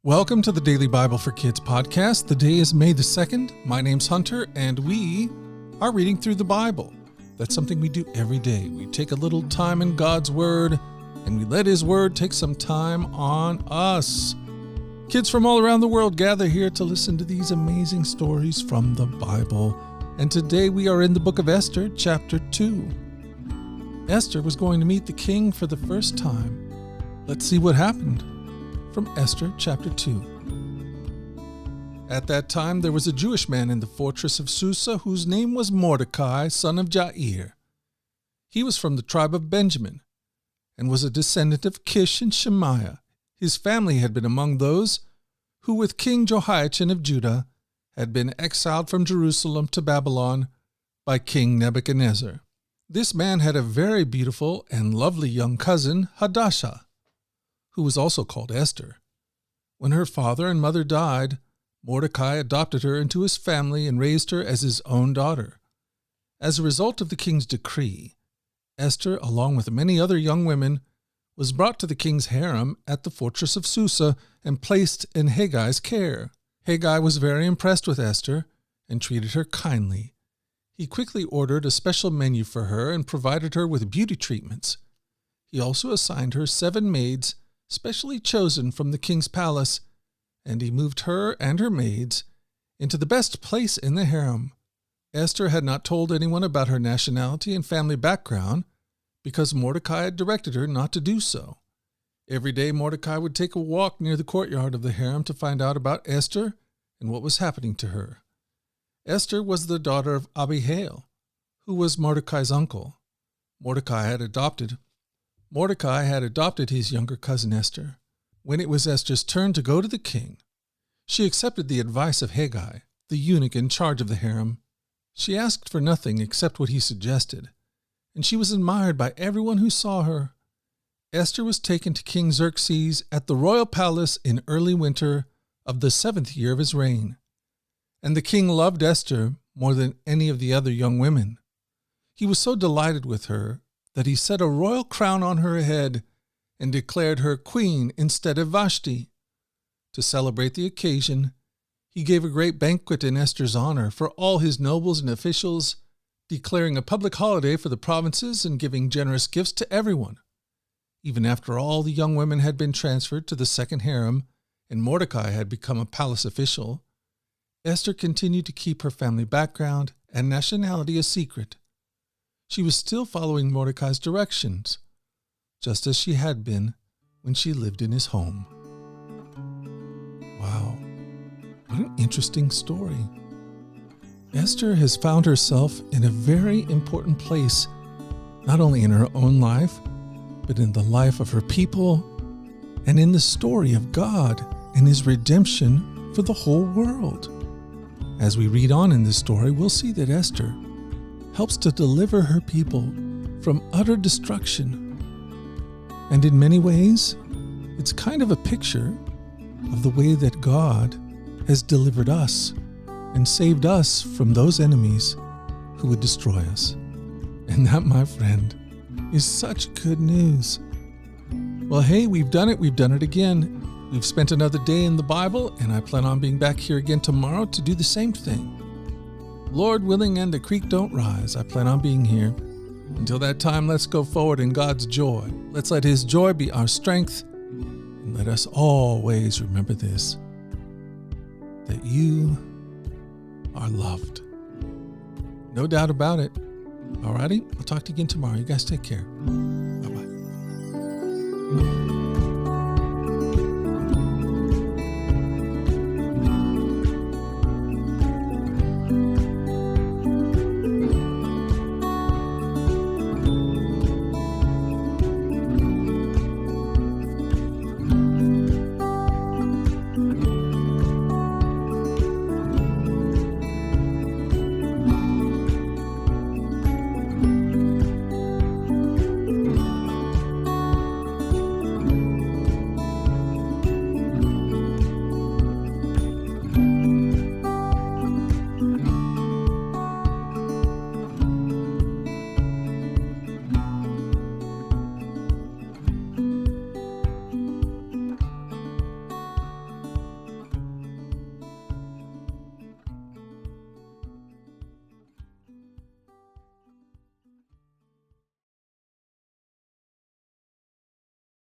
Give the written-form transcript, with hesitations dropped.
Welcome to the Daily Bible for Kids podcast. The day is May the 2nd. My name's Hunter, and we are reading through the Bible. That's something we do every day. We take a little time in God's Word, and we let His Word take some time on us. Kids from all around the world gather here to listen to these amazing stories from the Bible. And today we are in the book of Esther, chapter 2. Esther was going to meet the king for the first time. Let's see what happened. From Esther chapter 2. At that time there was a Jewish man in the fortress of Susa whose name was Mordecai, son of Jair. He was from the tribe of Benjamin and was a descendant of Kish and Shemaiah. His family had been among those who with King Jehoiachin of Judah had been exiled from Jerusalem to Babylon by King Nebuchadnezzar. This man had a very beautiful and lovely young cousin, Hadassah, who was also called Esther. When her father and mother died, Mordecai adopted her into his family and raised her as his own daughter. As a result of the king's decree, Esther, along with many other young women, was brought to the king's harem at the fortress of Susa and placed in Heggai's care. Heggai was very impressed with Esther and treated her kindly. He quickly ordered a special menu for her and provided her with beauty treatments. He also assigned her 7 maids specially chosen from the king's palace, and he moved her and her maids into the best place in the harem. Esther had not told anyone about her nationality and family background because Mordecai had directed her not to do so. Every day Mordecai would take a walk near the courtyard of the harem to find out about Esther and what was happening to her. Esther was the daughter of Abihail, who was Mordecai's uncle. Mordecai had adopted his younger cousin Esther. When it was Esther's turn to go to the king, she accepted the advice of Heggai, the eunuch in charge of the harem. She asked for nothing except what he suggested, and she was admired by everyone who saw her. Esther was taken to King Xerxes at the royal palace in early winter of the 7th year of his reign, and the king loved Esther more than any of the other young women. He was so delighted with her that he set a royal crown on her head and declared her queen instead of Vashti. To celebrate the occasion, he gave a great banquet in Esther's honor for all his nobles and officials, declaring a public holiday for the provinces and giving generous gifts to everyone. Even after all the young women had been transferred to the second harem and Mordecai had become a palace official, Esther continued to keep her family background and nationality a secret. She was still following Mordecai's directions, just as she had been when she lived in his home. Wow, what an interesting story. Esther has found herself in a very important place, not only in her own life, but in the life of her people and in the story of God and His redemption for the whole world. As we read on in this story, we'll see that Esther helps to deliver her people from utter destruction. And in many ways, it's kind of a picture of the way that God has delivered us and saved us from those enemies who would destroy us. And that, my friend, is such good news. Well, hey, we've done it again. We've spent another day in the Bible, and I plan on being back here again tomorrow to do the same thing. Lord willing and the creek don't rise, I plan on being here. Until that time, let's go forward in God's joy. Let's let His joy be our strength. And let us always remember this, that you are loved. No doubt about it. Alrighty, I'll talk to you again tomorrow. You guys take care. Bye-bye.